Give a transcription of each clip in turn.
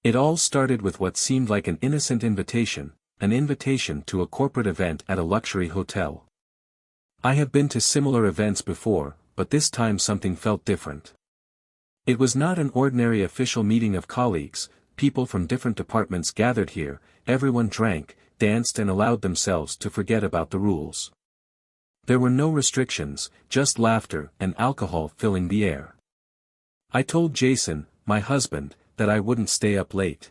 It all started with what seemed like an innocent invitation to a corporate event at a luxury hotel. I have been to similar events before, but this time something felt different. It was not an ordinary official meeting of colleagues. People from different departments gathered here, everyone drank, danced and allowed themselves to forget about the rules. There were no restrictions, just laughter and alcohol filling the air. I told Jason, my husband, that I wouldn't stay up late.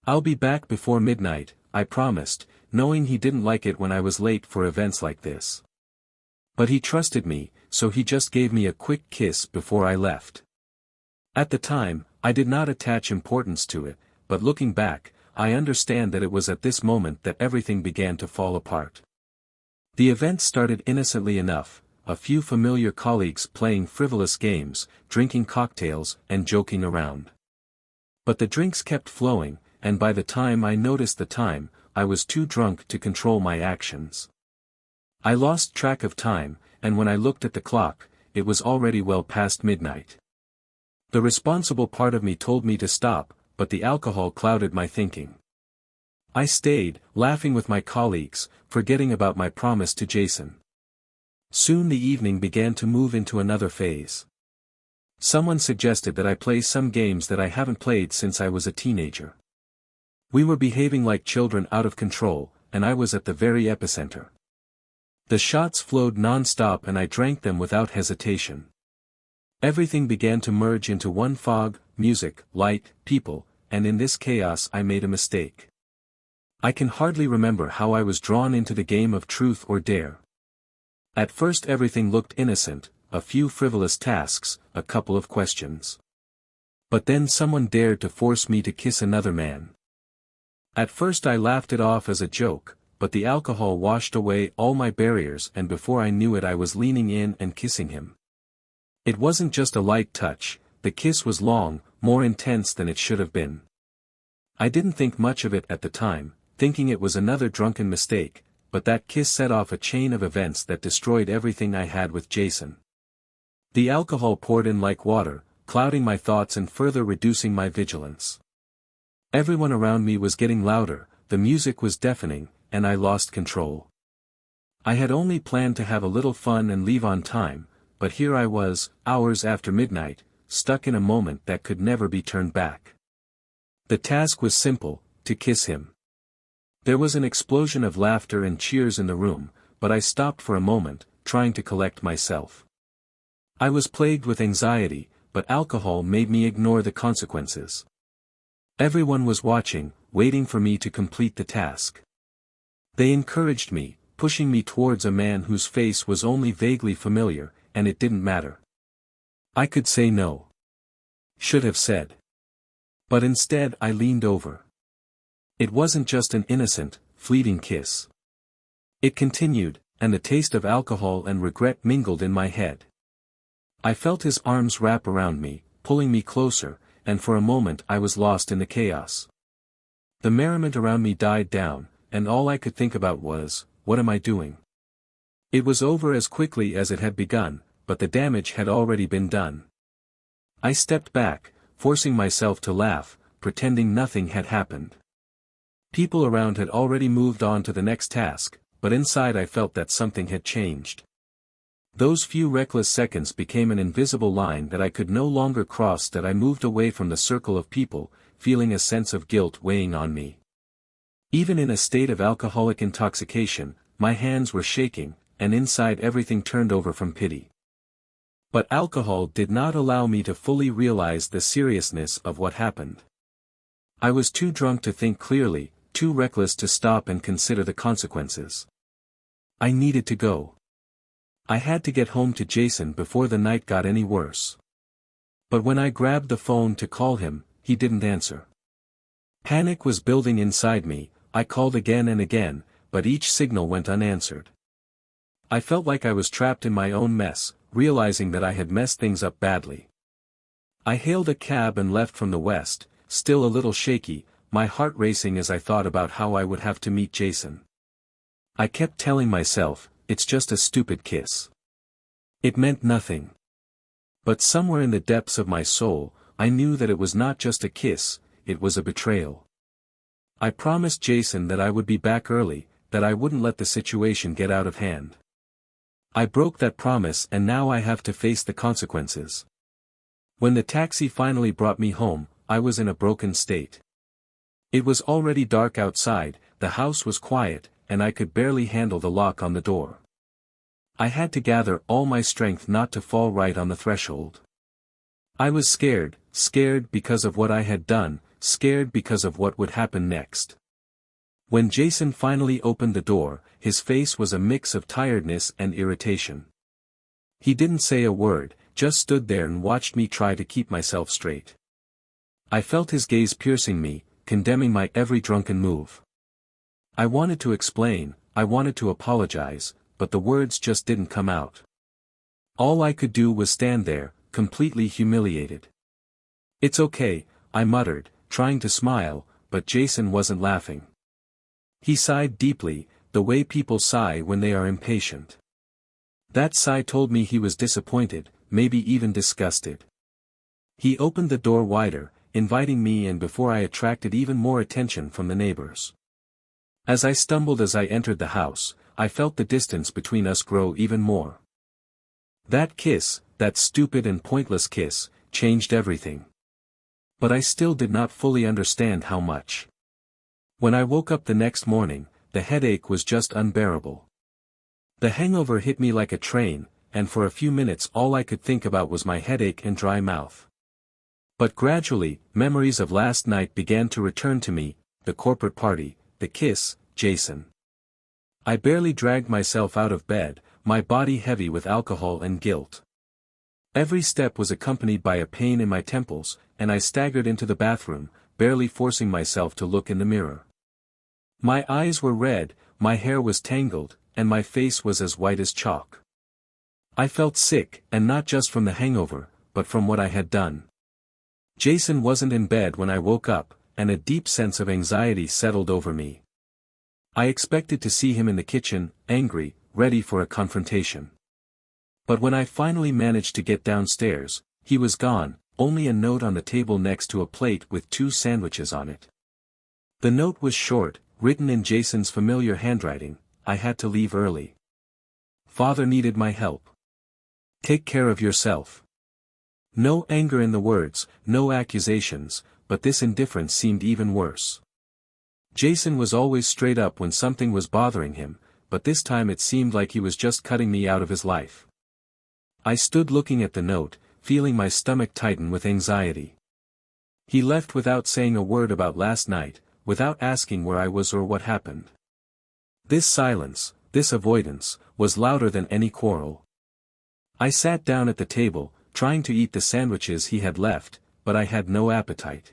"I'll be back before midnight," I promised, knowing he didn't like it when I was late for events like this. But he trusted me, so he just gave me a quick kiss before I left. At the time, I did not attach importance to it, but looking back, I understand that it was at this moment that everything began to fall apart. The event started innocently enough, a few familiar colleagues playing frivolous games, drinking cocktails and joking around. But the drinks kept flowing, and by the time I noticed the time, I was too drunk to control my actions. I lost track of time, and when I looked at the clock, it was already well past midnight. The responsible part of me told me to stop, but the alcohol clouded my thinking. I stayed, laughing with my colleagues, forgetting about my promise to Jason. Soon the evening began to move into another phase. Someone suggested that I play some games that I haven't played since I was a teenager. We were behaving like children out of control, and I was at the very epicenter. The shots flowed non-stop and I drank them without hesitation. Everything began to merge into one fog: music, light, people, and in this chaos I made a mistake. I can hardly remember how I was drawn into the game of truth or dare. At first everything looked innocent, a few frivolous tasks, a couple of questions. But then someone dared to force me to kiss another man. At first I laughed it off as a joke, but the alcohol washed away all my barriers and before I knew it I was leaning in and kissing him. It wasn't just a light touch, the kiss was long, more intense than it should have been. I didn't think much of it at the time, thinking it was another drunken mistake, but that kiss set off a chain of events that destroyed everything I had with Jason. The alcohol poured in like water, clouding my thoughts and further reducing my vigilance. Everyone around me was getting louder, the music was deafening, and I lost control. I had only planned to have a little fun and leave on time, but here I was, hours after midnight, stuck in a moment that could never be turned back. The task was simple: to kiss him. There was an explosion of laughter and cheers in the room, but I stopped for a moment, trying to collect myself. I was plagued with anxiety, but alcohol made me ignore the consequences. Everyone was watching, waiting for me to complete the task. They encouraged me, pushing me towards a man whose face was only vaguely familiar, and it didn't matter. I could say no. Should have said. But instead I leaned over. It wasn't just an innocent, fleeting kiss. It continued, and the taste of alcohol and regret mingled in my head. I felt his arms wrap around me, pulling me closer, and for a moment I was lost in the chaos. The merriment around me died down, and all I could think about was, what am I doing? It was over as quickly as it had begun, but the damage had already been done. I stepped back, forcing myself to laugh, pretending nothing had happened. People around had already moved on to the next task, but inside I felt that something had changed. Those few reckless seconds became an invisible line that I could no longer cross. That I moved away from the circle of people, feeling a sense of guilt weighing on me. Even in a state of alcoholic intoxication, my hands were shaking, and inside everything turned over from pity. But alcohol did not allow me to fully realize the seriousness of what happened. I was too drunk to think clearly, too reckless to stop and consider the consequences. I needed to go. I had to get home to Jason before the night got any worse. But when I grabbed the phone to call him, he didn't answer. Panic was building inside me. I called again and again, but each signal went unanswered. I felt like I was trapped in my own mess, realizing that I had messed things up badly. I hailed a cab and left from the west, still a little shaky, my heart racing as I thought about how I would have to meet Jason. I kept telling myself, it's just a stupid kiss. It meant nothing. But somewhere in the depths of my soul, I knew that it was not just a kiss, it was a betrayal. I promised Jason that I would be back early, that I wouldn't let the situation get out of hand. I broke that promise and now I have to face the consequences. When the taxi finally brought me home, I was in a broken state. It was already dark outside, the house was quiet, and I could barely handle the lock on the door. I had to gather all my strength not to fall right on the threshold. I was scared because of what I had done, scared because of what would happen next. When Jason finally opened the door, his face was a mix of tiredness and irritation. He didn't say a word, just stood there and watched me try to keep myself straight. I felt his gaze piercing me, condemning my every drunken move. I wanted to explain, I wanted to apologize, but the words just didn't come out. All I could do was stand there, completely humiliated. "It's okay," I muttered, trying to smile, but Jason wasn't laughing. He sighed deeply, the way people sigh when they are impatient. That sigh told me he was disappointed, maybe even disgusted. He opened the door wider, inviting me in before I attracted even more attention from the neighbors. As I stumbled as I entered the house, I felt the distance between us grow even more. That kiss, that stupid and pointless kiss, changed everything. But I still did not fully understand how much. When I woke up the next morning, the headache was just unbearable. The hangover hit me like a train, and for a few minutes all I could think about was my headache and dry mouth. But gradually, memories of last night began to return to me, the corporate party, the kiss, Jason. I barely dragged myself out of bed, my body heavy with alcohol and guilt. Every step was accompanied by a pain in my temples, and I staggered into the bathroom, barely forcing myself to look in the mirror. My eyes were red, my hair was tangled, and my face was as white as chalk. I felt sick, and not just from the hangover, but from what I had done. Jason wasn't in bed when I woke up, and a deep sense of anxiety settled over me. I expected to see him in the kitchen, angry, ready for a confrontation. But when I finally managed to get downstairs, he was gone, only a note on the table next to a plate with 2 sandwiches on it. The note was short, written in Jason's familiar handwriting: "I had to leave early. Father needed my help. Take care of yourself." No anger in the words, no accusations, but this indifference seemed even worse. Jason was always straight up when something was bothering him, but this time it seemed like he was just cutting me out of his life. I stood looking at the note, feeling my stomach tighten with anxiety. He left without saying a word about last night, without asking where I was or what happened. This silence, this avoidance, was louder than any quarrel. I sat down at the table, trying to eat the sandwiches he had left, but I had no appetite.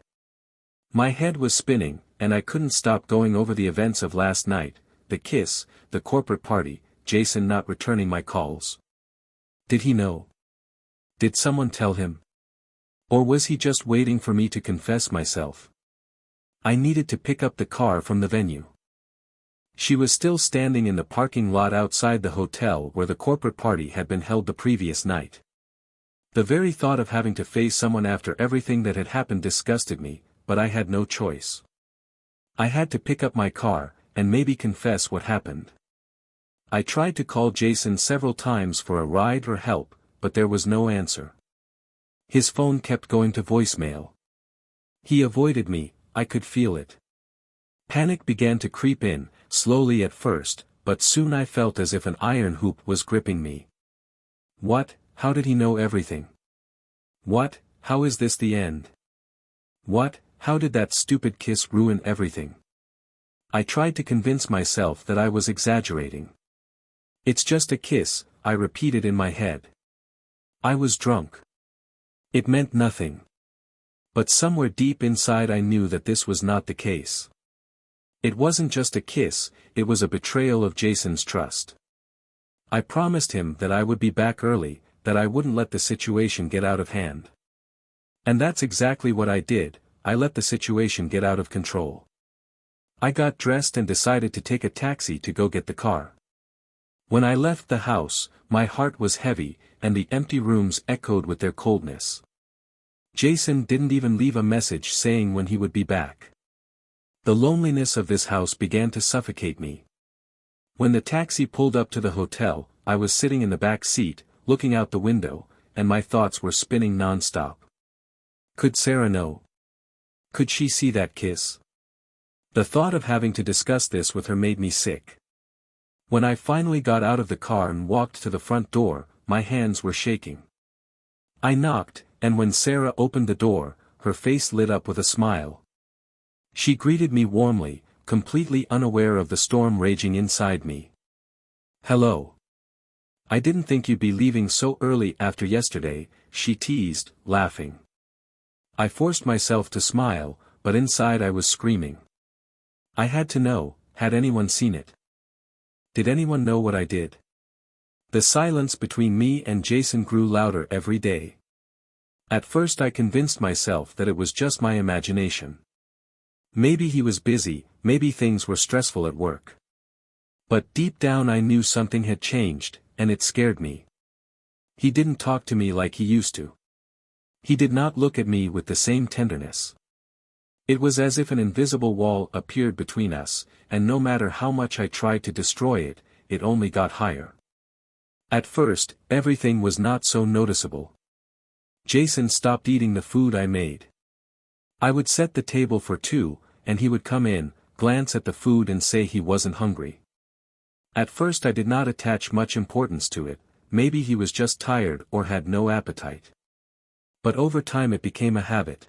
My head was spinning, and I couldn't stop going over the events of last night: the kiss, the corporate party, Jason not returning my calls. Did he know? Did someone tell him? Or was he just waiting for me to confess myself? I needed to pick up the car from the venue. She was still standing in the parking lot outside the hotel where the corporate party had been held the previous night. The very thought of having to face someone after everything that had happened disgusted me, but I had no choice. I had to pick up my car, and maybe confess what happened. I tried to call Jason several times for a ride or help, but there was no answer. His phone kept going to voicemail. He avoided me, I could feel it. Panic began to creep in, slowly at first, but soon I felt as if an iron hoop was gripping me. What? How did he know everything? What? How is this the end? What? How did that stupid kiss ruin everything? I tried to convince myself that I was exaggerating. It's just a kiss, I repeated in my head. I was drunk. It meant nothing. But somewhere deep inside I knew that this was not the case. It wasn't just a kiss, it was a betrayal of Jason's trust. I promised him that I would be back early, that I wouldn't let the situation get out of hand. And that's exactly what I did. I let the situation get out of control. I got dressed and decided to take a taxi to go get the car. When I left the house, my heart was heavy, and the empty rooms echoed with their coldness. Jason didn't even leave a message saying when he would be back. The loneliness of this house began to suffocate me. When the taxi pulled up to the hotel, I was sitting in the back seat, looking out the window, and my thoughts were spinning non-stop. Could Sarah know? Could she see that kiss? The thought of having to discuss this with her made me sick. When I finally got out of the car and walked to the front door, my hands were shaking. I knocked, and when Sarah opened the door, her face lit up with a smile. She greeted me warmly, completely unaware of the storm raging inside me. "Hello. I didn't think you'd be leaving so early after yesterday," she teased, laughing. I forced myself to smile, but inside I was screaming. I had to know, had anyone seen it? Did anyone know what I did? The silence between me and Jason grew louder every day. At first I convinced myself that it was just my imagination. Maybe he was busy, maybe things were stressful at work. But deep down I knew something had changed, and it scared me. He didn't talk to me like he used to. He did not look at me with the same tenderness. It was as if an invisible wall appeared between us, and no matter how much I tried to destroy it, it only got higher. At first, everything was not so noticeable. Jason stopped eating the food I made. I would set the table for two, and he would come in, glance at the food and say he wasn't hungry. At first I did not attach much importance to it, maybe he was just tired or had no appetite. But over time it became a habit.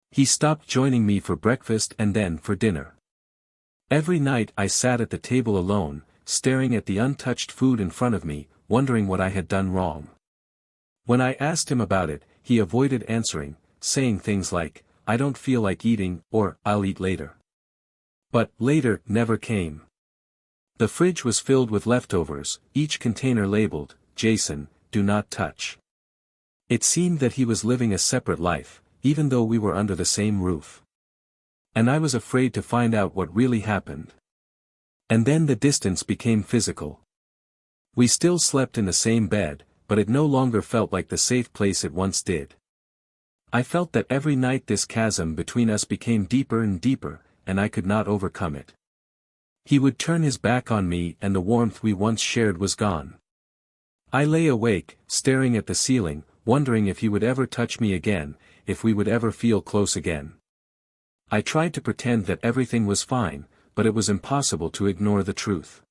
He stopped joining me for breakfast and then for dinner. Every night I sat at the table alone, staring at the untouched food in front of me, wondering what I had done wrong. When I asked him about it, he avoided answering, saying things like, "I don't feel like eating," or "I'll eat later." But later never came. The fridge was filled with leftovers, each container labeled, "Jason, do not touch." It seemed that he was living a separate life, even though we were under the same roof. And I was afraid to find out what really happened. And then the distance became physical. We still slept in the same bed, but it no longer felt like the safe place it once did. I felt that every night this chasm between us became deeper and deeper, and I could not overcome it. He would turn his back on me and the warmth we once shared was gone. I lay awake, staring at the ceiling, wondering if he would ever touch me again, if we would ever feel close again. I tried to pretend that everything was fine, but it was impossible to ignore the truth.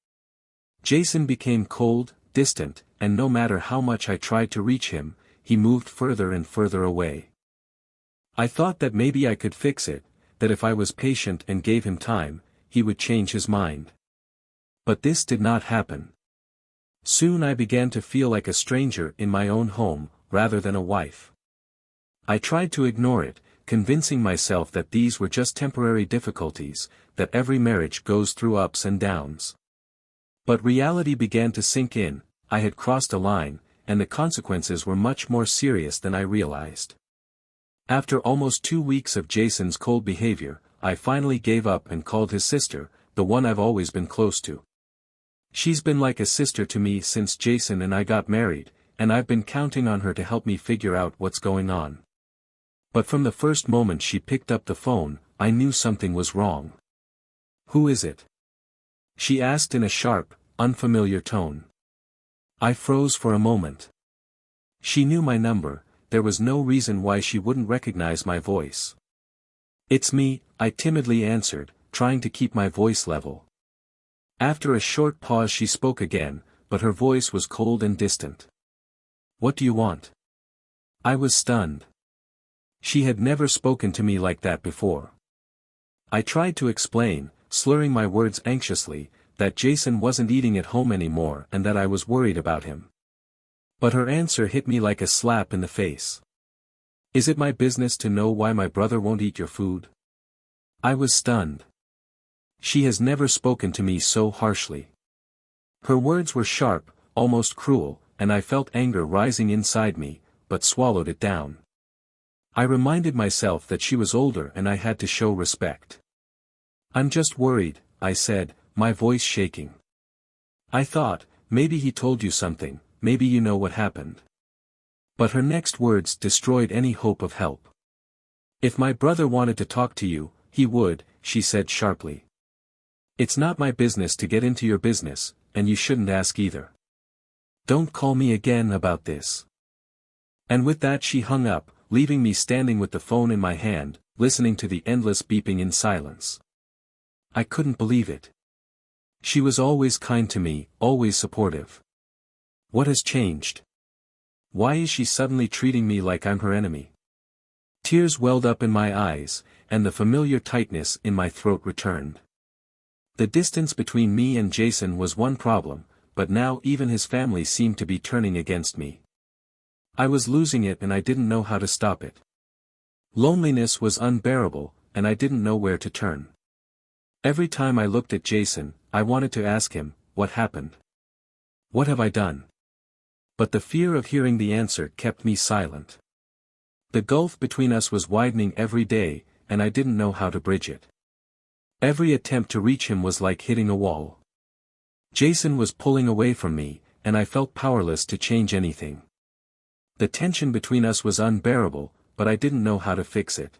Jason became cold, distant, and no matter how much I tried to reach him, he moved further and further away. I thought that maybe I could fix it, that if I was patient and gave him time, he would change his mind. But this did not happen. Soon I began to feel like a stranger in my own home, rather than a wife. I tried to ignore it, convincing myself that these were just temporary difficulties, that every marriage goes through ups and downs. But reality began to sink in, I had crossed a line, and the consequences were much more serious than I realized. After almost 2 weeks of Jason's cold behavior, I finally gave up and called his sister, the one I've always been close to. She's been like a sister to me since Jason and I got married, and I've been counting on her to help me figure out what's going on. But from the first moment she picked up the phone, I knew something was wrong. "Who is it?" she asked in a sharp, unfamiliar tone. I froze for a moment. She knew my number, there was no reason why she wouldn't recognize my voice. "It's me," I timidly answered, trying to keep my voice level. After a short pause she spoke again, but her voice was cold and distant. "What do you want?" I was stunned. She had never spoken to me like that before. I tried to explain, slurring my words anxiously, that Jason wasn't eating at home anymore and that I was worried about him. But her answer hit me like a slap in the face. "Is it my business to know why my brother won't eat your food?" I was stunned. She has never spoken to me so harshly. Her words were sharp, almost cruel, and I felt anger rising inside me, but swallowed it down. I reminded myself that she was older and I had to show respect. "I'm just worried," I said, my voice shaking. "I thought, maybe he told you something, maybe you know what happened." But her next words destroyed any hope of help. "If my brother wanted to talk to you, he would," she said sharply. "It's not my business to get into your business, and you shouldn't ask either. Don't call me again about this." And with that she hung up, leaving me standing with the phone in my hand, listening to the endless beeping in silence. I couldn't believe it. She was always kind to me, always supportive. What has changed? Why is she suddenly treating me like I'm her enemy? Tears welled up in my eyes, and the familiar tightness in my throat returned. The distance between me and Jason was one problem, but now even his family seemed to be turning against me. I was losing it and I didn't know how to stop it. Loneliness was unbearable, and I didn't know where to turn. Every time I looked at Jason, I wanted to ask him, what happened? What have I done? But the fear of hearing the answer kept me silent. The gulf between us was widening every day, and I didn't know how to bridge it. Every attempt to reach him was like hitting a wall. Jason was pulling away from me, and I felt powerless to change anything. The tension between us was unbearable, but I didn't know how to fix it.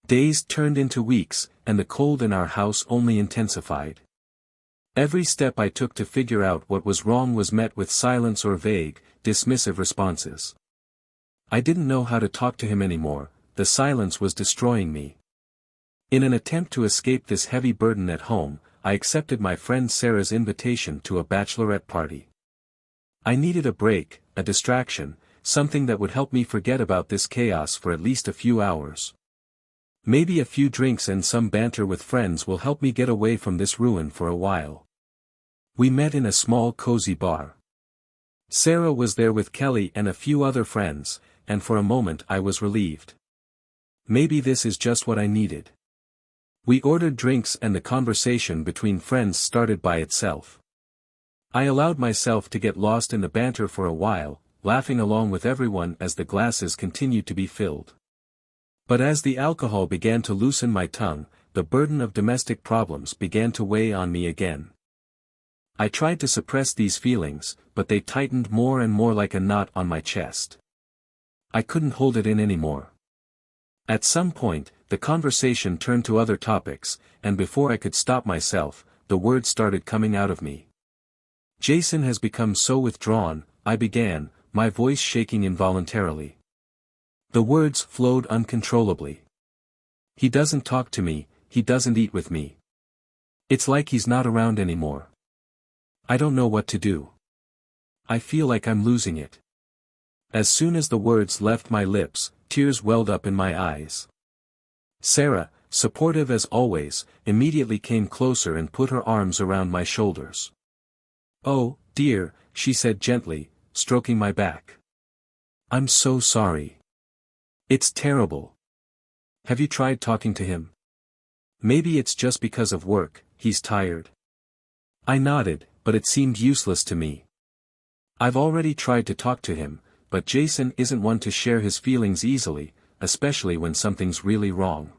Days turned into weeks, and the cold in our house only intensified. Every step I took to figure out what was wrong was met with silence or vague, dismissive responses. I didn't know how to talk to him anymore, the silence was destroying me. In an attempt to escape this heavy burden at home, I accepted my friend Sarah's invitation to a bachelorette party. I needed a break, a distraction, something that would help me forget about this chaos for at least a few hours. Maybe a few drinks and some banter with friends will help me get away from this ruin for a while. We met in a small cozy bar. Sarah was there with Kelly and a few other friends, and for a moment I was relieved. Maybe this is just what I needed. We ordered drinks and the conversation between friends started by itself. I allowed myself to get lost in the banter for a while, laughing along with everyone as the glasses continued to be filled. But as the alcohol began to loosen my tongue, the burden of domestic problems began to weigh on me again. I tried to suppress these feelings, but they tightened more and more like a knot on my chest. I couldn't hold it in anymore. At some point, the conversation turned to other topics, and before I could stop myself, the words started coming out of me. "Jason has become so withdrawn," I began, my voice shaking involuntarily. The words flowed uncontrollably. "He doesn't talk to me, he doesn't eat with me. It's like he's not around anymore. I don't know what to do. I feel like I'm losing it." As soon as the words left my lips, tears welled up in my eyes. Sarah, supportive as always, immediately came closer and put her arms around my shoulders. "Oh, dear," she said gently, stroking my back. "I'm so sorry. It's terrible. Have you tried talking to him? Maybe it's just because of work, he's tired." I nodded, but it seemed useless to me. "I've already tried to talk to him, but Jason isn't one to share his feelings easily, especially when something's really wrong.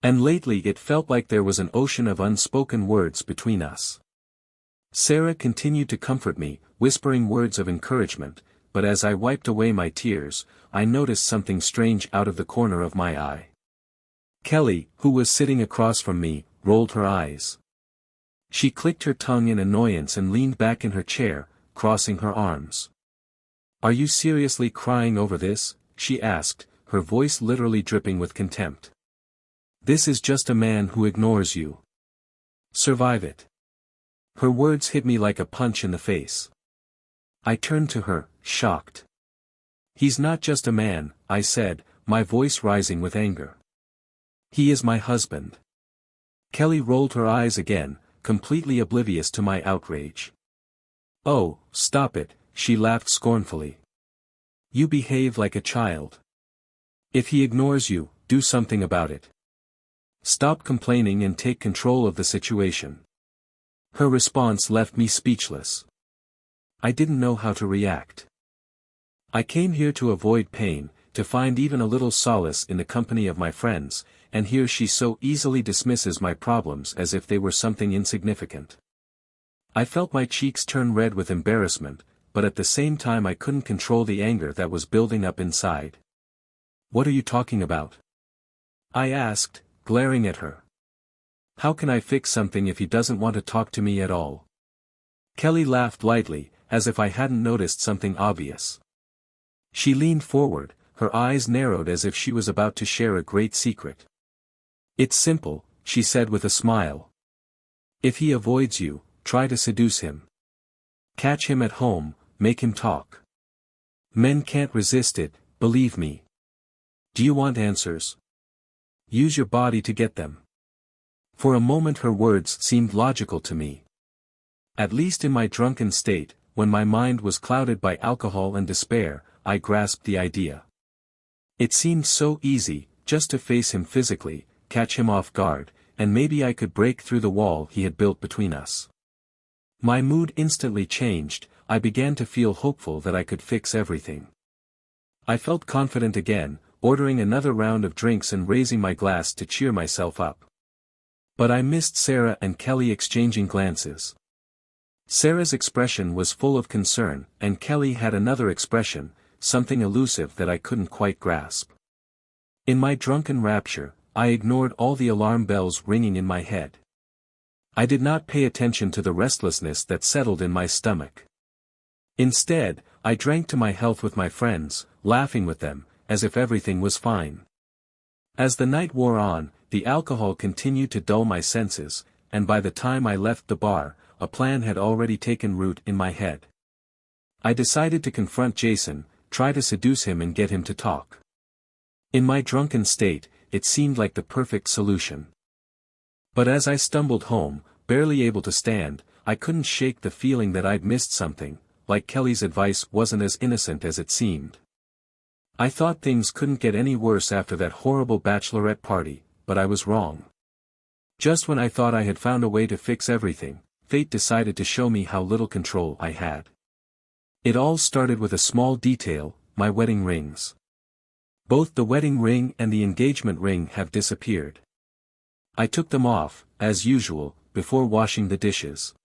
And lately it felt like there was an ocean of unspoken words between us." Sarah continued to comfort me, whispering words of encouragement, but as I wiped away my tears, I noticed something strange out of the corner of my eye. Kelly, who was sitting across from me, rolled her eyes. She clicked her tongue in annoyance and leaned back in her chair, crossing her arms. "Are you seriously crying over this?" she asked, her voice literally dripping with contempt. "This is just a man who ignores you. Survive it." Her words hit me like a punch in the face. I turned to her, shocked. "He's not just a man," I said, my voice rising with anger. "He is my husband." Kelly rolled her eyes again, completely oblivious to my outrage. "Oh, stop it," she laughed scornfully. "You behave like a child. If he ignores you, do something about it. Stop complaining and take control of the situation." Her response left me speechless. I didn't know how to react. I came here to avoid pain, to find even a little solace in the company of my friends, and here she so easily dismisses my problems as if they were something insignificant. I felt my cheeks turn red with embarrassment, but at the same time I couldn't control the anger that was building up inside. "What are you talking about?" I asked, glaring at her. "How can I fix something if he doesn't want to talk to me at all?" Kelly laughed lightly, as if I hadn't noticed something obvious. She leaned forward, her eyes narrowed as if she was about to share a great secret. "It's simple," she said with a smile. "If he avoids you, try to seduce him. Catch him at home, make him talk. Men can't resist it, believe me. Do you want answers? Use your body to get them." For a moment her words seemed logical to me. At least in my drunken state, when my mind was clouded by alcohol and despair, I grasped the idea. It seemed so easy, just to face him physically, catch him off guard, and maybe I could break through the wall he had built between us. My mood instantly changed, I began to feel hopeful that I could fix everything. I felt confident again, ordering another round of drinks and raising my glass to cheer myself up. But I missed Sarah and Kelly exchanging glances. Sarah's expression was full of concern, and Kelly had another expression, something elusive that I couldn't quite grasp. In my drunken rapture, I ignored all the alarm bells ringing in my head. I did not pay attention to the restlessness that settled in my stomach. Instead, I drank to my health with my friends, laughing with them, as if everything was fine. As the night wore on, the alcohol continued to dull my senses, and by the time I left the bar, a plan had already taken root in my head. I decided to confront Jason, try to seduce him and get him to talk. In my drunken state, it seemed like the perfect solution. But as I stumbled home, barely able to stand, I couldn't shake the feeling that I'd missed something, like Kelly's advice wasn't as innocent as it seemed. I thought things couldn't get any worse after that horrible bachelorette party, but I was wrong. Just when I thought I had found a way to fix everything, fate decided to show me how little control I had. It all started with a small detail, my wedding rings. Both the wedding ring and the engagement ring have disappeared. I took them off, as usual, before washing the dishes.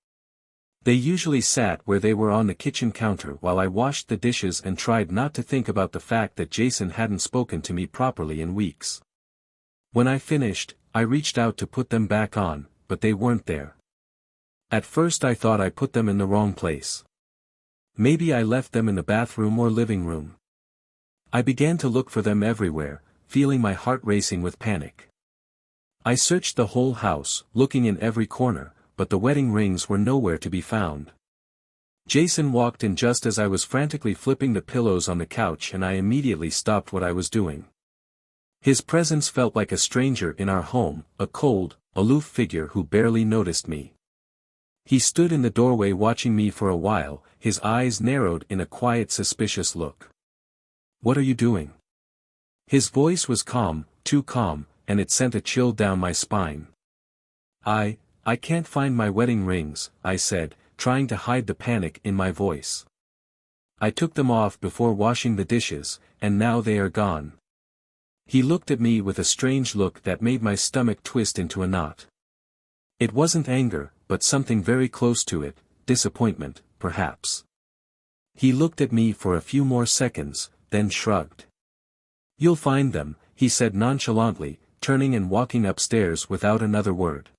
They usually sat where they were on the kitchen counter while I washed the dishes and tried not to think about the fact that Jason hadn't spoken to me properly in weeks. When I finished, I reached out to put them back on, but they weren't there. At first I thought I put them in the wrong place. Maybe I left them in the bathroom or living room. I began to look for them everywhere, feeling my heart racing with panic. I searched the whole house, looking in every corner, but the wedding rings were nowhere to be found. Jason walked in just as I was frantically flipping the pillows on the couch and I immediately stopped what I was doing. His presence felt like a stranger in our home, a cold, aloof figure who barely noticed me. He stood in the doorway watching me for a while, his eyes narrowed in a quiet suspicious look. "What are you doing?" His voice was calm, too calm, and it sent a chill down my spine. I can't find my wedding rings," I said, trying to hide the panic in my voice. "I took them off before washing the dishes, and now they are gone." He looked at me with a strange look that made my stomach twist into a knot. It wasn't anger, but something very close to it, disappointment, perhaps. He looked at me for a few more seconds, then shrugged. "You'll find them," he said nonchalantly, turning and walking upstairs without another word.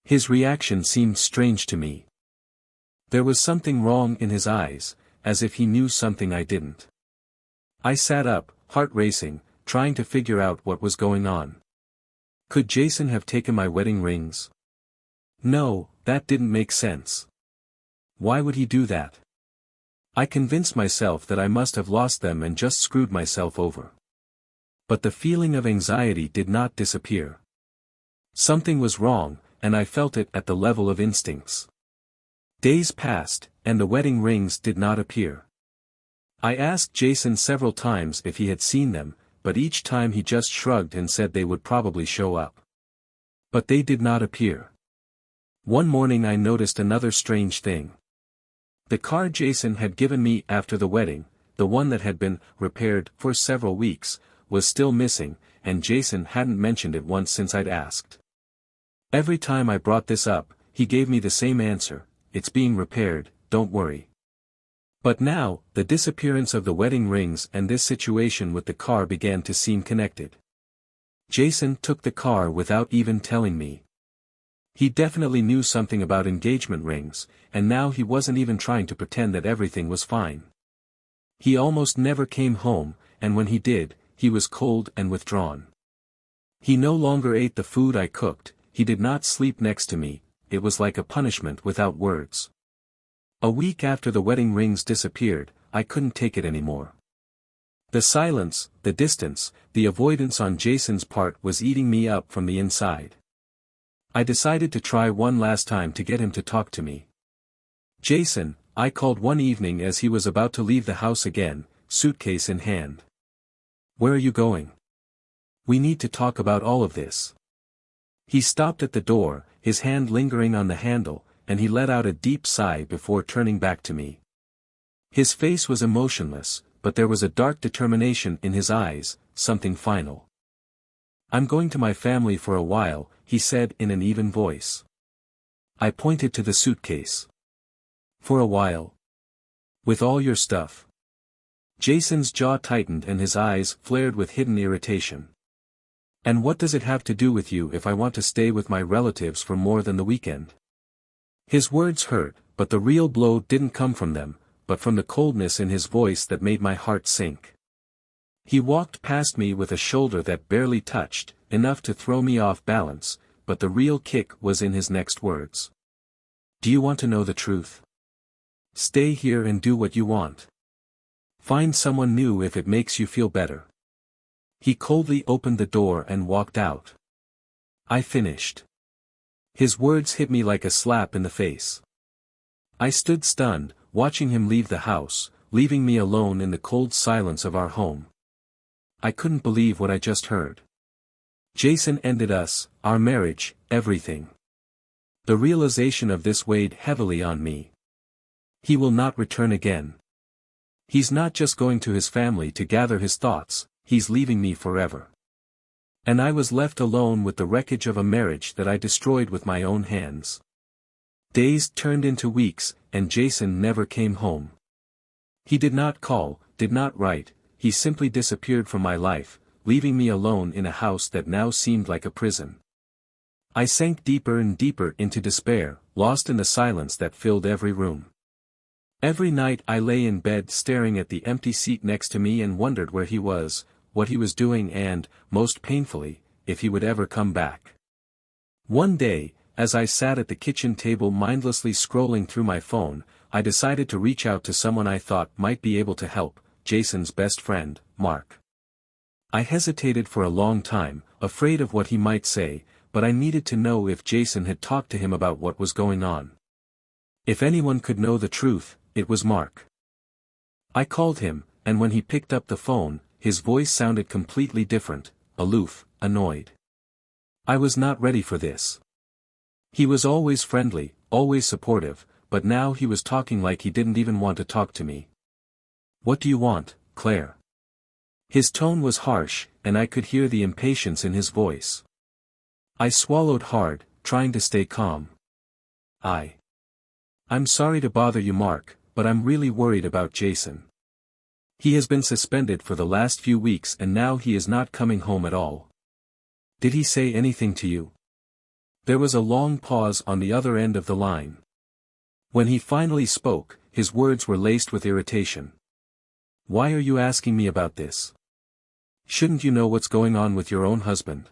His reaction seemed strange to me. There was something wrong in his eyes, as if he knew something I didn't. I sat up, heart racing, trying to figure out what was going on. Could Jason have taken my wedding rings? No, that didn't make sense. Why would he do that? I convinced myself that I must have lost them and just screwed myself over. But the feeling of anxiety did not disappear. Something was wrong, and I felt it at the level of instincts. Days passed, and the wedding rings did not appear. I asked Jason several times if he had seen them, but each time he just shrugged and said they would probably show up. But they did not appear. One morning I noticed another strange thing. The car Jason had given me after the wedding, the one that had been repaired for several weeks, was still missing, and Jason hadn't mentioned it once since I'd asked. Every time I brought this up, he gave me the same answer: "It's being repaired, don't worry." But now, the disappearance of the wedding rings and this situation with the car began to seem connected. Jason took the car without even telling me. He definitely knew something about engagement rings, and now he wasn't even trying to pretend that everything was fine. He almost never came home, and when he did, he was cold and withdrawn. He no longer ate the food I cooked, he did not sleep next to me, it was like a punishment without words. A week after the wedding rings disappeared, I couldn't take it anymore. The silence, the distance, the avoidance on Jason's part was eating me up from the inside. I decided to try one last time to get him to talk to me. Jason, I called one evening as he was about to leave the house again, suitcase in hand. Where are you going? We need to talk about all of this. He stopped at the door, his hand lingering on the handle, and he let out a deep sigh before turning back to me. His face was emotionless, but there was a dark determination in his eyes, something final. I'm going to my family for a while, he said in an even voice. I pointed to the suitcase. For a while? With all your stuff? Jason's jaw tightened and his eyes flared with hidden irritation. And what does it have to do with you if I want to stay with my relatives for more than the weekend? His words hurt, but the real blow didn't come from them, but from the coldness in his voice that made my heart sink. He walked past me with a shoulder that barely touched, enough to throw me off balance, but the real kick was in his next words. Do you want to know the truth? Stay here and do what you want. Find someone new if it makes you feel better. He coldly opened the door and walked out. I finished. His words hit me like a slap in the face. I stood stunned, watching him leave the house, leaving me alone in the cold silence of our home. I couldn't believe what I just heard. Jason ended us, our marriage, everything. The realization of this weighed heavily on me. He will not return again. He's not just going to his family to gather his thoughts, he's leaving me forever. And I was left alone with the wreckage of a marriage that I destroyed with my own hands. Days turned into weeks, and Jason never came home. He did not call, did not write, he simply disappeared from my life, leaving me alone in a house that now seemed like a prison. I sank deeper and deeper into despair, lost in the silence that filled every room. Every night I lay in bed staring at the empty seat next to me and wondered where he was, what he was doing and, most painfully, if he would ever come back. One day, as I sat at the kitchen table mindlessly scrolling through my phone, I decided to reach out to someone I thought might be able to help, Jason's best friend, Mark. I hesitated for a long time, afraid of what he might say, but I needed to know if Jason had talked to him about what was going on. If anyone could know the truth, it was Mark. I called him, and when he picked up the phone, his voice sounded completely different, aloof, annoyed. I was not ready for this. He was always friendly, always supportive, but now he was talking like he didn't even want to talk to me. What do you want, Claire? His tone was harsh, and I could hear the impatience in his voice. I swallowed hard, trying to stay calm. I'm sorry to bother you, Mark, but I'm really worried about Jason. He has been suspended for the last few weeks and now he is not coming home at all. Did he say anything to you? There was a long pause on the other end of the line. When he finally spoke, his words were laced with irritation. Why are you asking me about this? Shouldn't you know what's going on with your own husband?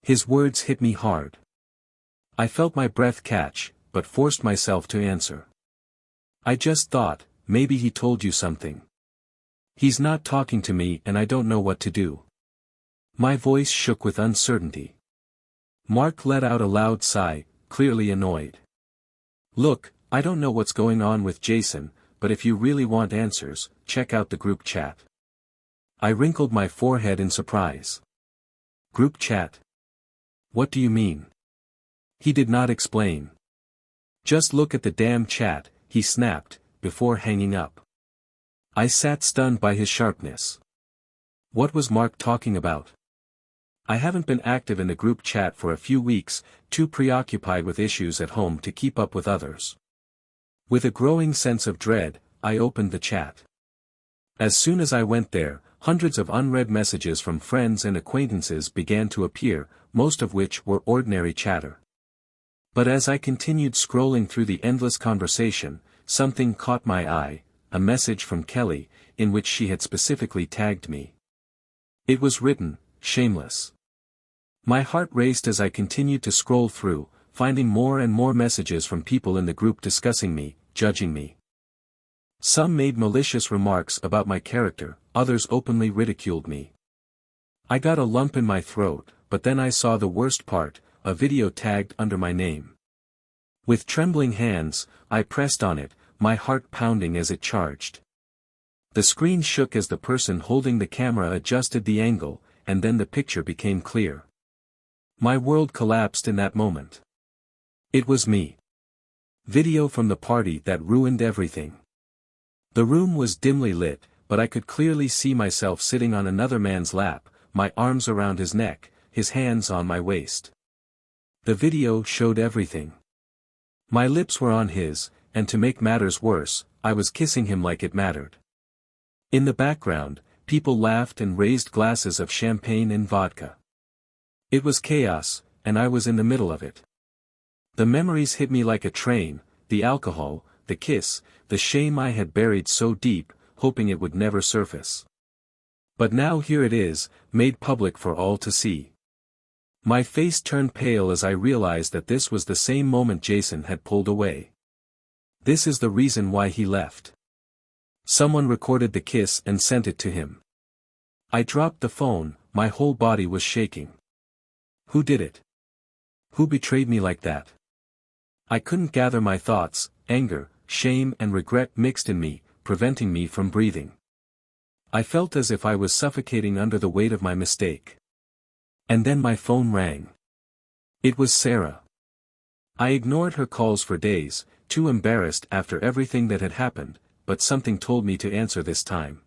His words hit me hard. I felt my breath catch, but forced myself to answer. I just thought, maybe he told you something. He's not talking to me and I don't know what to do. My voice shook with uncertainty. Mark let out a loud sigh, clearly annoyed. Look, I don't know what's going on with Jason, but if you really want answers, check out the group chat. I wrinkled my forehead in surprise. Group chat? What do you mean? He did not explain. Just look at the damn chat, he snapped, before hanging up. I sat stunned by his sharpness. What was Mark talking about? I haven't been active in the group chat for a few weeks, too preoccupied with issues at home to keep up with others. With a growing sense of dread, I opened the chat. As soon as I went there, hundreds of unread messages from friends and acquaintances began to appear, most of which were ordinary chatter. But as I continued scrolling through the endless conversation, something caught my eye, a message from Kelly, in which she had specifically tagged me. It was written, "Shameless." My heart raced as I continued to scroll through, finding more and more messages from people in the group discussing me, judging me. Some made malicious remarks about my character, others openly ridiculed me. I got a lump in my throat, but then I saw the worst part, a video tagged under my name. With trembling hands, I pressed on it, my heart pounding as it charged. The screen shook as the person holding the camera adjusted the angle, and then the picture became clear. My world collapsed in that moment. It was me. Video from the party that ruined everything. The room was dimly lit, but I could clearly see myself sitting on another man's lap, my arms around his neck, his hands on my waist. The video showed everything. My lips were on his, and to make matters worse, I was kissing him like it mattered. In the background, people laughed and raised glasses of champagne and vodka. It was chaos, and I was in the middle of it. The memories hit me like a train, the alcohol, the kiss, the shame I had buried so deep, hoping it would never surface. But now here it is, made public for all to see. My face turned pale as I realized that this was the same moment Jason had pulled away. This is the reason why he left. Someone recorded the kiss and sent it to him. I dropped the phone, my whole body was shaking. Who did it? Who betrayed me like that? I couldn't gather my thoughts, anger, shame and regret mixed in me, preventing me from breathing. I felt as if I was suffocating under the weight of my mistake. And then my phone rang. It was Sarah. I ignored her calls for days, too embarrassed after everything that had happened, but something told me to answer this time.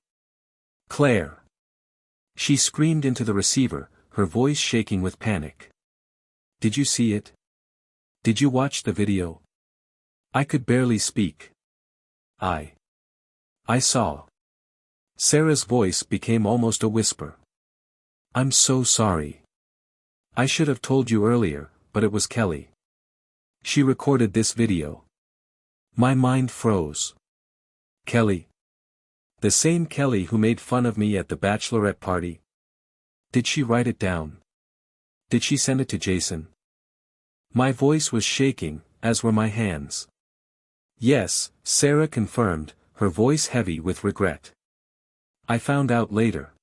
"Claire." She screamed into the receiver, her voice shaking with panic. "Did you see it? Did you watch the video?" I could barely speak. I saw. Sarah's voice became almost a whisper. "I'm so sorry. I should have told you earlier, but it was Kelly. She recorded this video." My mind froze. Kelly? The same Kelly who made fun of me at the bachelorette party? Did she write it down? Did she send it to Jason? My voice was shaking, as were my hands. "Yes," Sarah confirmed, her voice heavy with regret. "I found out later.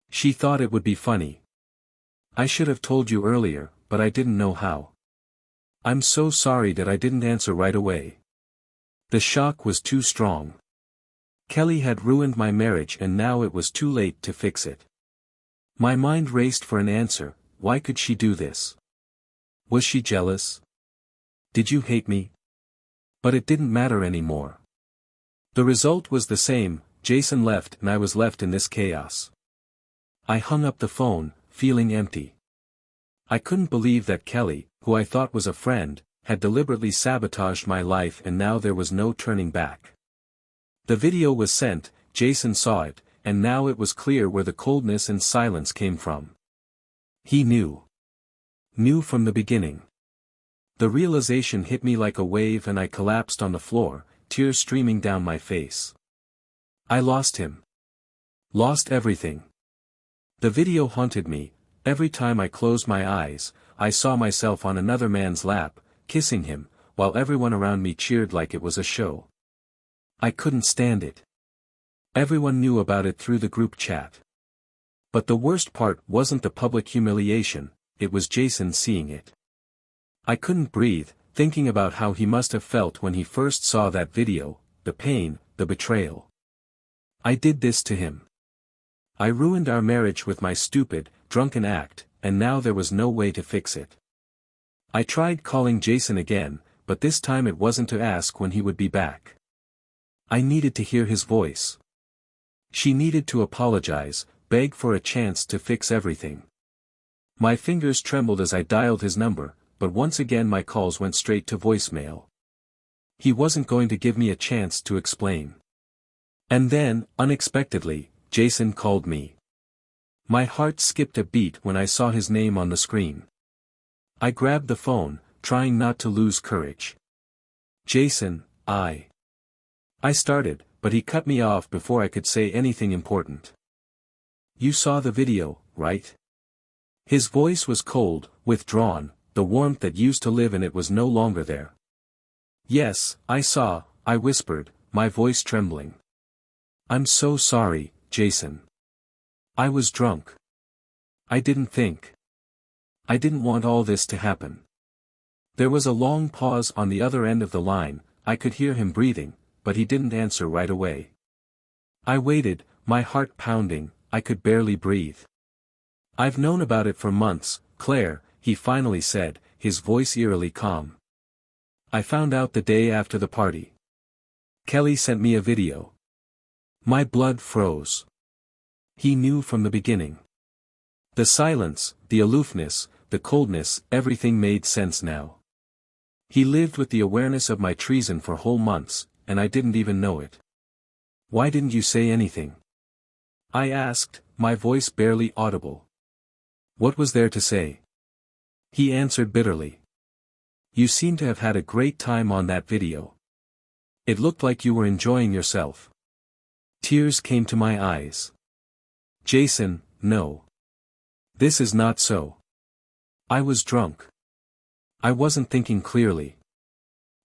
She thought it would be funny. I should have told you earlier, but I didn't know how. I'm so sorry that I didn't answer right away. The shock was too strong. Kelly had ruined my marriage and now it was too late to fix it." My mind raced for an answer. Why could she do this? Was she jealous? Did you hate me? But it didn't matter anymore. The result was the same, Jason left and I was left in this chaos. I hung up the phone, feeling empty. I couldn't believe that Kelly, who I thought was a friend, had deliberately sabotaged my life and now there was no turning back. The video was sent, Jason saw it, and now it was clear where the coldness and silence came from. He knew. Knew from the beginning. The realization hit me like a wave and I collapsed on the floor, tears streaming down my face. I lost him. Lost everything. The video haunted me. Every time I closed my eyes, I saw myself on another man's lap, kissing him, while everyone around me cheered like it was a show. I couldn't stand it. Everyone knew about it through the group chat. But the worst part wasn't the public humiliation, it was Jason seeing it. I couldn't breathe, thinking about how he must have felt when he first saw that video, the pain, the betrayal. I did this to him. I ruined our marriage with my stupid, drunken act, and now there was no way to fix it. I tried calling Jason again, but this time it wasn't to ask when he would be back. I needed to hear his voice. She needed to apologize, beg for a chance to fix everything. My fingers trembled as I dialed his number, but once again my calls went straight to voicemail. He wasn't going to give me a chance to explain. And then, unexpectedly, Jason called me. My heart skipped a beat when I saw his name on the screen. I grabbed the phone, trying not to lose courage. Jason, I started, but he cut me off before I could say anything important. You saw the video, right? His voice was cold, withdrawn, the warmth that used to live in it was no longer there. Yes, I saw, I whispered, my voice trembling. I'm so sorry, Jason. I was drunk. I didn't think. I didn't want all this to happen. There was a long pause on the other end of the line. I could hear him breathing, but he didn't answer right away. I waited, my heart pounding, I could barely breathe. I've known about it for months, Claire, he finally said, his voice eerily calm. I found out the day after the party. Kelly sent me a video. My blood froze. He knew from the beginning. The silence, the aloofness, the coldness, everything made sense now. He lived with the awareness of my treason for whole months, and I didn't even know it. Why didn't you say anything? I asked, my voice barely audible. What was there to say? He answered bitterly. You seem to have had a great time on that video. It looked like you were enjoying yourself. Tears came to my eyes. Jason, no. This is not so. I was drunk. I wasn't thinking clearly.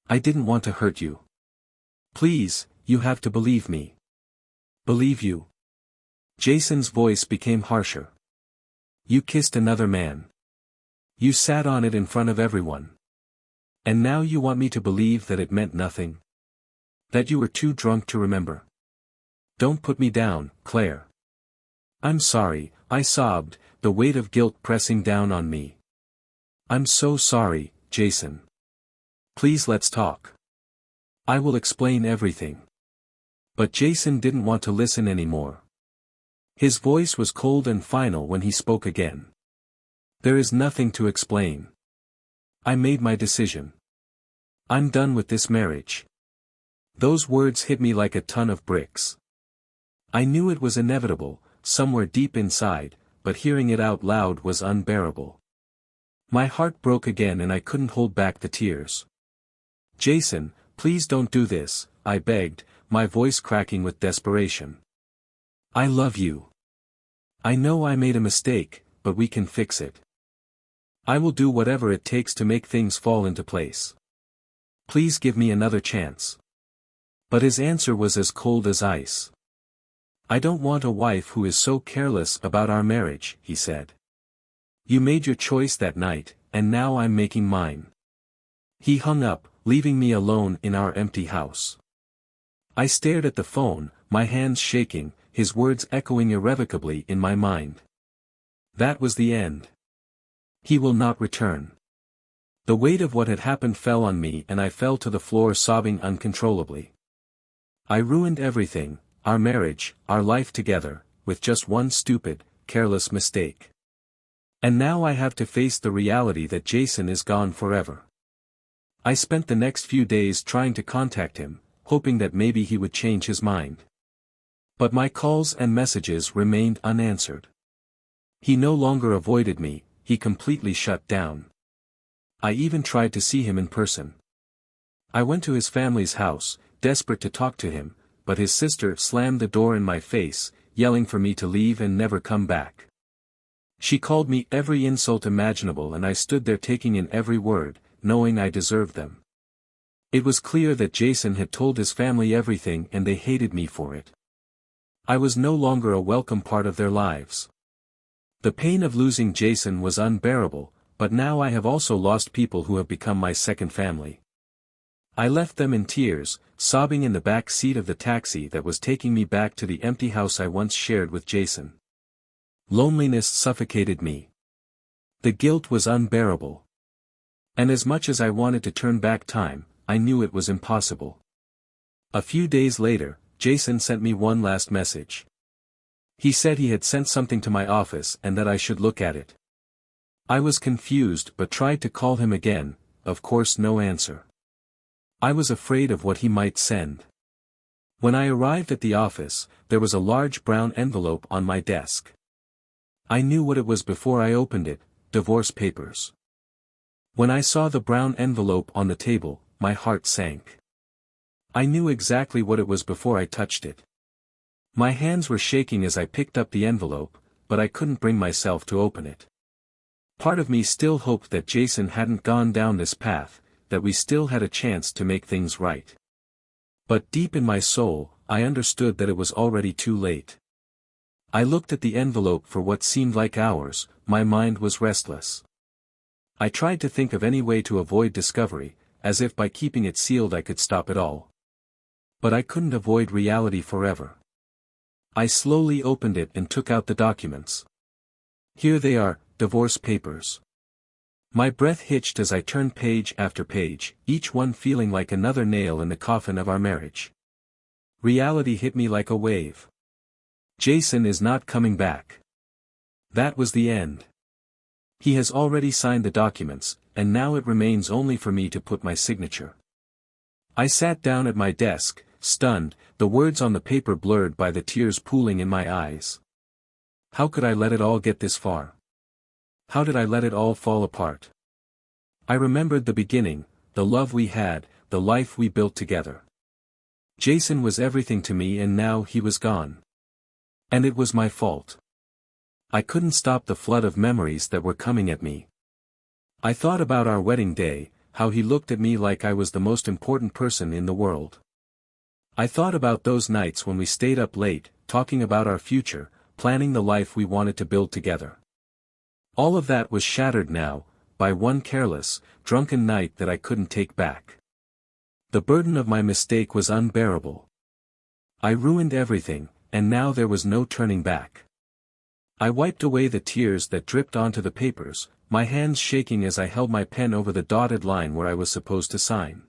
I didn't want to hurt you. Please, you have to believe me. Believe you? Jason's voice became harsher. You kissed another man. You sat on it in front of everyone. And now you want me to believe that it meant nothing? That you were too drunk to remember? Don't put me down, Claire. I'm sorry, I sobbed, the weight of guilt pressing down on me. I'm so sorry, Jason. Please let's talk. I will explain everything. But Jason didn't want to listen anymore. His voice was cold and final when he spoke again. There is nothing to explain. I made my decision. I'm done with this marriage. Those words hit me like a ton of bricks. I knew it was inevitable, somewhere deep inside, but hearing it out loud was unbearable. My heart broke again and I couldn't hold back the tears. Jason, please don't do this, I begged, my voice cracking with desperation. I love you. I know I made a mistake, but we can fix it. I will do whatever it takes to make things fall into place. Please give me another chance. But his answer was as cold as ice. I don't want a wife who is so careless about our marriage, he said. You made your choice that night, and now I'm making mine. He hung up, leaving me alone in our empty house. I stared at the phone, my hands shaking, his words echoing irrevocably in my mind. That was the end. He will not return. The weight of what had happened fell on me and I fell to the floor sobbing uncontrollably. I ruined everything, our marriage, our life together, with just one stupid, careless mistake. And now I have to face the reality that Jason is gone forever. I spent the next few days trying to contact him, hoping that maybe he would change his mind. But my calls and messages remained unanswered. He no longer avoided me, he completely shut down. I even tried to see him in person. I went to his family's house, desperate to talk to him, but his sister slammed the door in my face, yelling for me to leave and never come back. She called me every insult imaginable and I stood there taking in every word, knowing I deserved them. It was clear that Jason had told his family everything and they hated me for it. I was no longer a welcome part of their lives. The pain of losing Jason was unbearable, but now I have also lost people who have become my second family. I left them in tears, sobbing in the back seat of the taxi that was taking me back to the empty house I once shared with Jason. Loneliness suffocated me. The guilt was unbearable. And as much as I wanted to turn back time, I knew it was impossible. A few days later, Jason sent me one last message. He said he had sent something to my office and that I should look at it. I was confused but tried to call him again, of course no answer. I was afraid of what he might send. When I arrived at the office, there was a large brown envelope on my desk. I knew what it was before I opened it: divorce papers. When I saw the brown envelope on the table, my heart sank. I knew exactly what it was before I touched it. My hands were shaking as I picked up the envelope, but I couldn't bring myself to open it. Part of me still hoped that Jason hadn't gone down this path, that we still had a chance to make things right. But deep in my soul, I understood that it was already too late. I looked at the envelope for what seemed like hours. My mind was restless. I tried to think of any way to avoid discovery, as if by keeping it sealed I could stop it all. But I couldn't avoid reality forever. I slowly opened it and took out the documents. Here they are, divorce papers. My breath hitched as I turned page after page, each one feeling like another nail in the coffin of our marriage. Reality hit me like a wave. Jason is not coming back. That was the end. He has already signed the documents, and now it remains only for me to put my signature. I sat down at my desk, stunned, the words on the paper blurred by the tears pooling in my eyes. How could I let it all get this far? How did I let it all fall apart? I remembered the beginning, the love we had, the life we built together. Jason was everything to me, and now he was gone. And it was my fault. I couldn't stop the flood of memories that were coming at me. I thought about our wedding day, how he looked at me like I was the most important person in the world. I thought about those nights when we stayed up late, talking about our future, planning the life we wanted to build together. All of that was shattered now, by one careless, drunken night that I couldn't take back. The burden of my mistake was unbearable. I ruined everything, and now there was no turning back. I wiped away the tears that dripped onto the papers, my hands shaking as I held my pen over the dotted line where I was supposed to sign.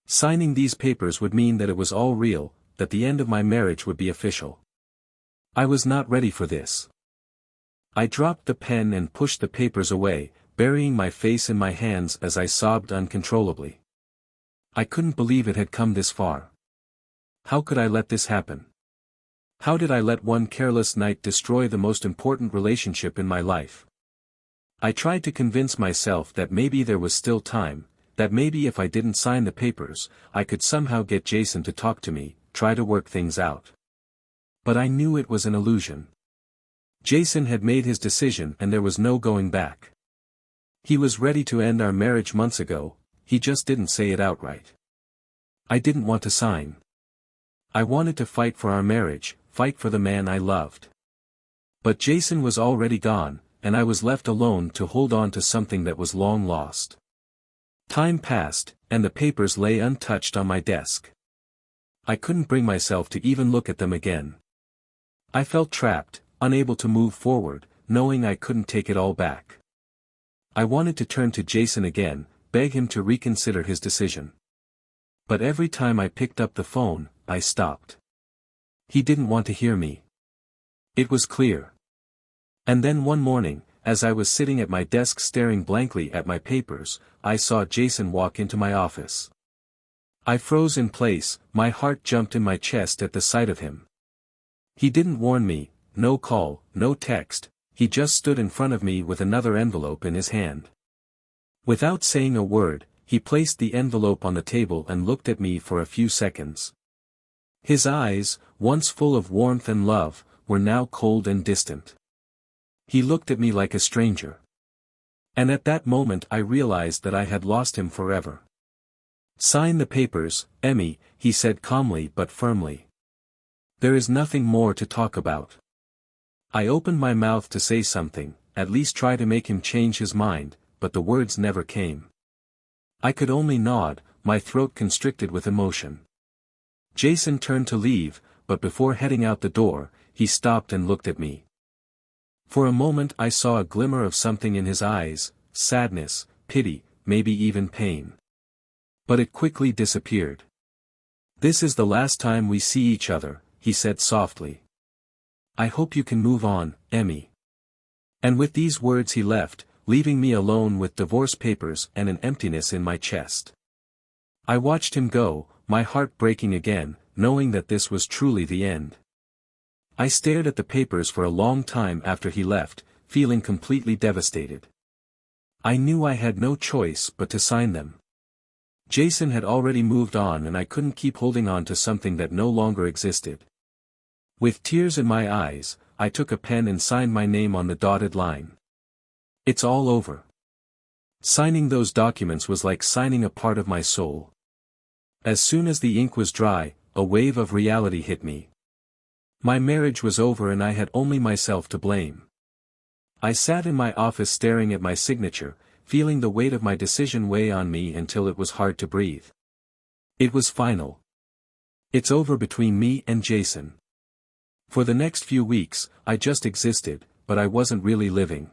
Signing these papers would mean that it was all real, that the end of my marriage would be official. I was not ready for this. I dropped the pen and pushed the papers away, burying my face in my hands as I sobbed uncontrollably. I couldn't believe it had come this far. How could I let this happen? How did I let one careless night destroy the most important relationship in my life? I tried to convince myself that maybe there was still time, that maybe if I didn't sign the papers, I could somehow get Jason to talk to me, try to work things out. But I knew it was an illusion. Jason had made his decision and there was no going back. He was ready to end our marriage months ago, he just didn't say it outright. I didn't want to sign. I wanted to fight for our marriage, fight for the man I loved. But Jason was already gone, and I was left alone to hold on to something that was long lost. Time passed, and the papers lay untouched on my desk. I couldn't bring myself to even look at them again. I felt trapped, unable to move forward, knowing I couldn't take it all back. I wanted to turn to Jason again, beg him to reconsider his decision. But every time I picked up the phone, I stopped. He didn't want to hear me. It was clear. And then one morning, as I was sitting at my desk staring blankly at my papers, I saw Jason walk into my office. I froze in place, my heart jumped in my chest at the sight of him. He didn't warn me, no call, no text, he just stood in front of me with another envelope in his hand. Without saying a word, he placed the envelope on the table and looked at me for a few seconds. His eyes, once full of warmth and love, were now cold and distant. He looked at me like a stranger. And at that moment I realized that I had lost him forever. "Sign the papers, Emmy," he said calmly but firmly. "There is nothing more to talk about." I opened my mouth to say something, at least try to make him change his mind, but the words never came. I could only nod, my throat constricted with emotion. Jason turned to leave, but before heading out the door, he stopped and looked at me. For a moment I saw a glimmer of something in his eyes, sadness, pity, maybe even pain. But it quickly disappeared. "This is the last time we see each other," he said softly. "I hope you can move on, Emmy." And with these words he left, leaving me alone with divorce papers and an emptiness in my chest. I watched him go, my heart breaking again, knowing that this was truly the end. I stared at the papers for a long time after he left, feeling completely devastated. I knew I had no choice but to sign them. Jason had already moved on and I couldn't keep holding on to something that no longer existed. With tears in my eyes, I took a pen and signed my name on the dotted line. It's all over. Signing those documents was like signing a part of my soul. As soon as the ink was dry, a wave of reality hit me. My marriage was over and I had only myself to blame. I sat in my office staring at my signature, feeling the weight of my decision weigh on me until it was hard to breathe. It was final. It's over between me and Jason. For the next few weeks, I just existed, but I wasn't really living.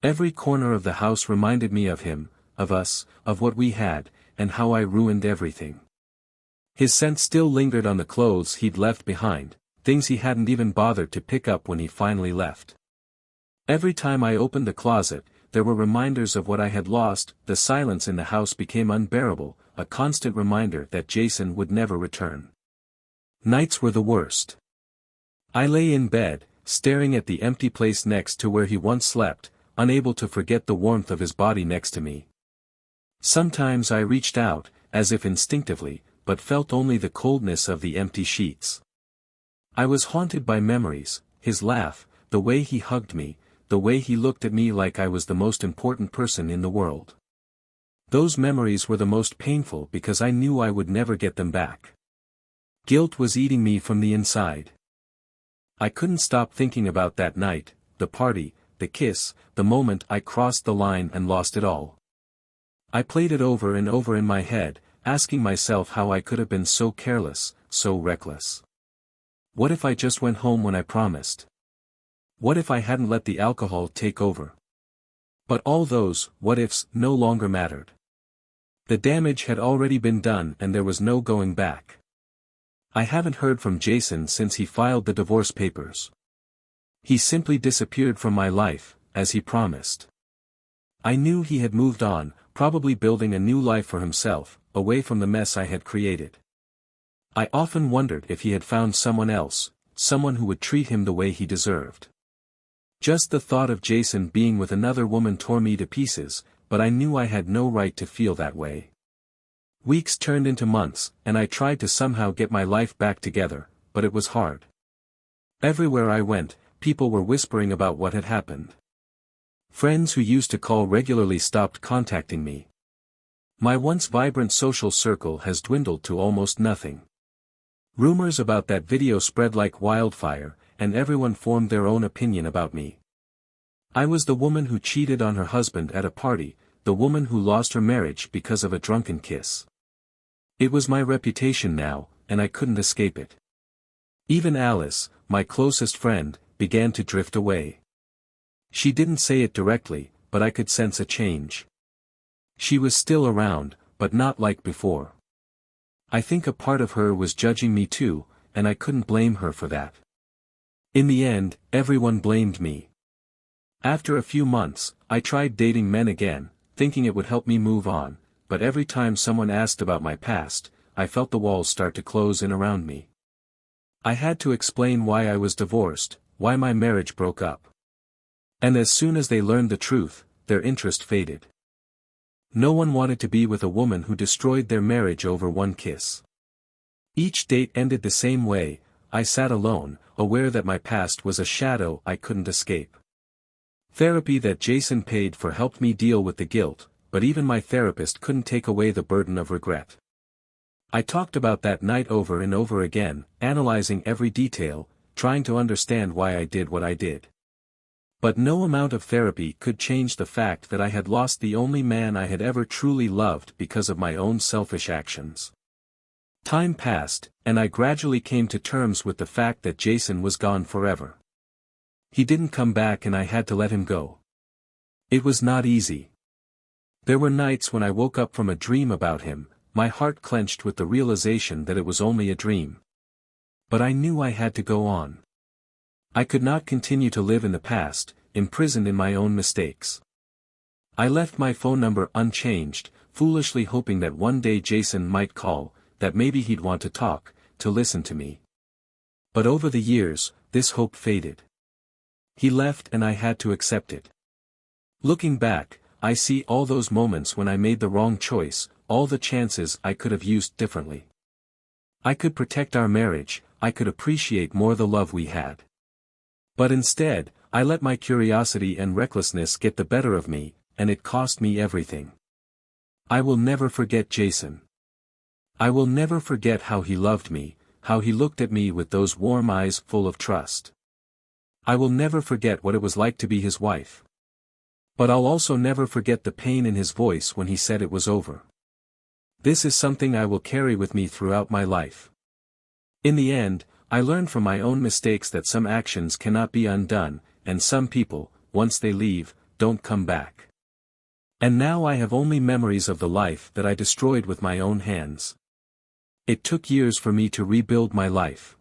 Every corner of the house reminded me of him, of us, of what we had, and how I ruined everything. His scent still lingered on the clothes he'd left behind, things he hadn't even bothered to pick up when he finally left. Every time I opened the closet, there were reminders of what I had lost. The silence in the house became unbearable, a constant reminder that Jason would never return. Nights were the worst. I lay in bed, staring at the empty place next to where he once slept, unable to forget the warmth of his body next to me. Sometimes I reached out, as if instinctively, but felt only the coldness of the empty sheets. I was haunted by memories, his laugh, the way he hugged me, the way he looked at me like I was the most important person in the world. Those memories were the most painful because I knew I would never get them back. Guilt was eating me from the inside. I couldn't stop thinking about that night, the party, the kiss, the moment I crossed the line and lost it all. I played it over and over in my head, asking myself how I could have been so careless, so reckless. What if I just went home when I promised? What if I hadn't let the alcohol take over? But all those what-ifs no longer mattered. The damage had already been done and there was no going back. I haven't heard from Jason since he filed the divorce papers. He simply disappeared from my life, as he promised. I knew he had moved on, probably building a new life for himself, away from the mess I had created. I often wondered if he had found someone else, someone who would treat him the way he deserved. Just the thought of Jason being with another woman tore me to pieces, but I knew I had no right to feel that way. Weeks turned into months, and I tried to somehow get my life back together, but it was hard. Everywhere I went, people were whispering about what had happened. Friends who used to call regularly stopped contacting me. My once vibrant social circle has dwindled to almost nothing. Rumors about that video spread like wildfire, and everyone formed their own opinion about me. I was the woman who cheated on her husband at a party, the woman who lost her marriage because of a drunken kiss. It was my reputation now, and I couldn't escape it. Even Alice, my closest friend, began to drift away. She didn't say it directly, but I could sense a change. She was still around, but not like before. I think a part of her was judging me too, and I couldn't blame her for that. In the end, everyone blamed me. After a few months, I tried dating men again, thinking it would help me move on, but every time someone asked about my past, I felt the walls start to close in around me. I had to explain why I was divorced, why my marriage broke up. And as soon as they learned the truth, their interest faded. No one wanted to be with a woman who destroyed their marriage over one kiss. Each date ended the same way. I sat alone, aware that my past was a shadow I couldn't escape. Therapy that Jason paid for helped me deal with the guilt, but even my therapist couldn't take away the burden of regret. I talked about that night over and over again, analyzing every detail, trying to understand why I did what I did. But no amount of therapy could change the fact that I had lost the only man I had ever truly loved because of my own selfish actions. Time passed, and I gradually came to terms with the fact that Jason was gone forever. He didn't come back and I had to let him go. It was not easy. There were nights when I woke up from a dream about him, my heart clenched with the realization that it was only a dream. But I knew I had to go on. I could not continue to live in the past, imprisoned in my own mistakes. I left my phone number unchanged, foolishly hoping that one day Jason might call, that maybe he'd want to talk, to listen to me. But over the years, this hope faded. He left and I had to accept it. Looking back, I see all those moments when I made the wrong choice, all the chances I could have used differently. I could protect our marriage, I could appreciate more the love we had. But instead, I let my curiosity and recklessness get the better of me, and it cost me everything. I will never forget Jason. I will never forget how he loved me, how he looked at me with those warm eyes full of trust. I will never forget what it was like to be his wife. But I'll also never forget the pain in his voice when he said it was over. This is something I will carry with me throughout my life. In the end, I learned from my own mistakes that some actions cannot be undone, and some people, once they leave, don't come back. And now I have only memories of the life that I destroyed with my own hands. It took years for me to rebuild my life.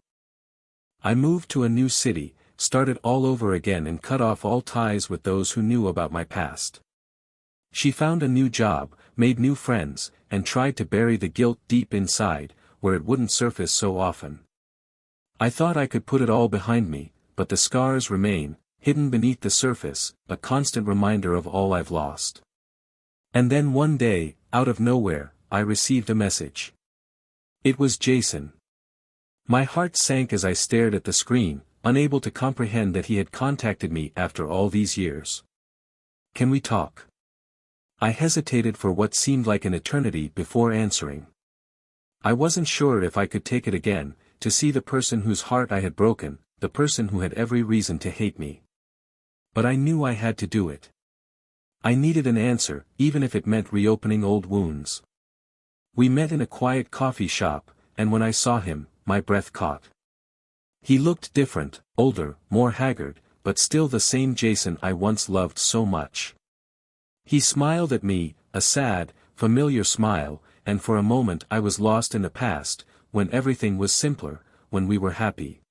I moved to a new city, started all over again and cut off all ties with those who knew about my past. She found a new job, made new friends, and tried to bury the guilt deep inside, where it wouldn't surface so often. I thought I could put it all behind me, but the scars remain, hidden beneath the surface, a constant reminder of all I've lost. And then one day, out of nowhere, I received a message. It was Jason. My heart sank as I stared at the screen, unable to comprehend that he had contacted me after all these years. "Can we talk?" I hesitated for what seemed like an eternity before answering. I wasn't sure if I could take it again, to see the person whose heart I had broken, the person who had every reason to hate me. But I knew I had to do it. I needed an answer, even if it meant reopening old wounds. We met in a quiet coffee shop, and when I saw him, my breath caught. He looked different, older, more haggard, but still the same Jason I once loved so much. He smiled at me, a sad, familiar smile, and for a moment I was lost in the past, when everything was simpler, when we were happy.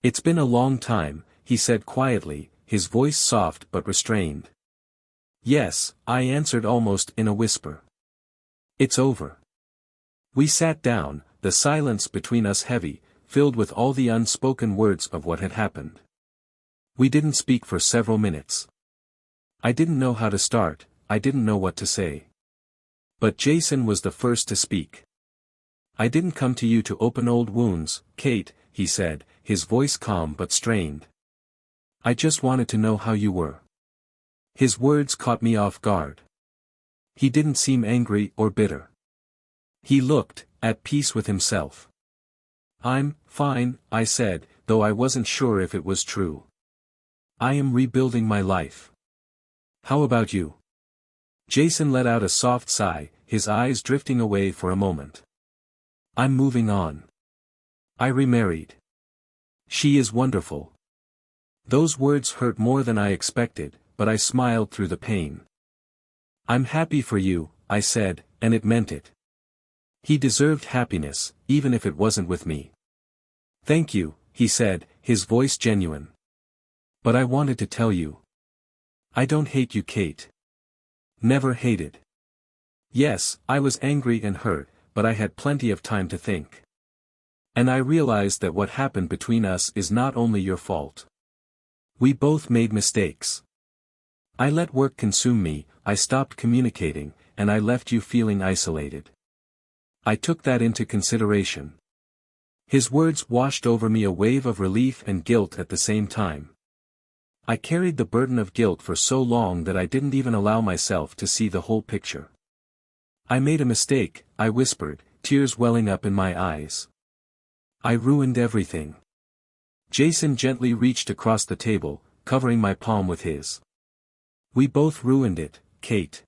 "It's been a long time," he said quietly, his voice soft but restrained. "Yes," I answered almost in a whisper. "It's over." We sat down, the silence between us heavy, filled with all the unspoken words of what had happened. We didn't speak for several minutes. I didn't know how to start, I didn't know what to say. But Jason was the first to speak. "I didn't come to you to open old wounds, Kate," he said, his voice calm but strained. "I just wanted to know how you were." His words caught me off guard. He didn't seem angry or bitter. He looked, at peace with himself. "I'm fine," I said, though I wasn't sure if it was true. "I am rebuilding my life. How about you?" Jason let out a soft sigh, his eyes drifting away for a moment. "I'm moving on. I remarried. She is wonderful." Those words hurt more than I expected, but I smiled through the pain. "I'm happy for you," I said, and it meant it. He deserved happiness, even if it wasn't with me. "Thank you," he said, his voice genuine. "But I wanted to tell you. I don't hate you, Kate. Never hated. Yes, I was angry and hurt, but I had plenty of time to think. And I realized that what happened between us is not only your fault. We both made mistakes. I let work consume me, I stopped communicating, and I left you feeling isolated. I took that into consideration." His words washed over me a wave of relief and guilt at the same time. I carried the burden of guilt for so long that I didn't even allow myself to see the whole picture. "I made a mistake," I whispered, tears welling up in my eyes. "I ruined everything." Jason gently reached across the table, covering my palm with his. "We both ruined it, Kate.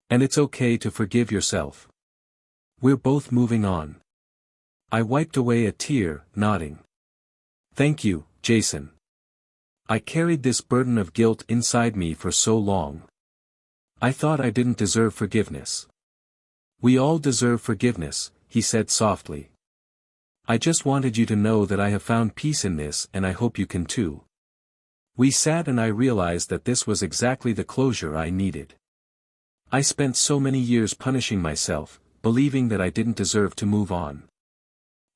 And it's okay to forgive yourself. We're both moving on." I wiped away a tear, nodding. "Thank you, Jason. I carried this burden of guilt inside me for so long. I thought I didn't deserve forgiveness." "We all deserve forgiveness," he said softly. "I just wanted you to know that I have found peace in this and I hope you can too." We sat and I realized that this was exactly the closure I needed. I spent so many years punishing myself, believing that I didn't deserve to move on.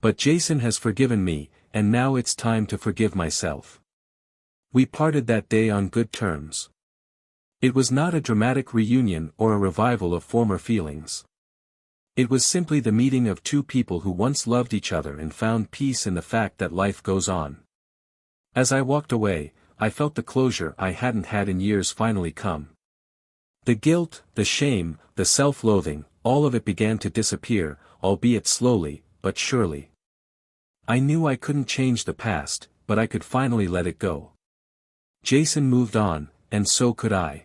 But Jason has forgiven me, and now it's time to forgive myself. We parted that day on good terms. It was not a dramatic reunion or a revival of former feelings. It was simply the meeting of two people who once loved each other and found peace in the fact that life goes on. As I walked away, I felt the closure I hadn't had in years finally come. The guilt, the shame, the self-loathing, all of it began to disappear, albeit slowly, but surely. I knew I couldn't change the past, but I could finally let it go. Jason moved on, and so could I.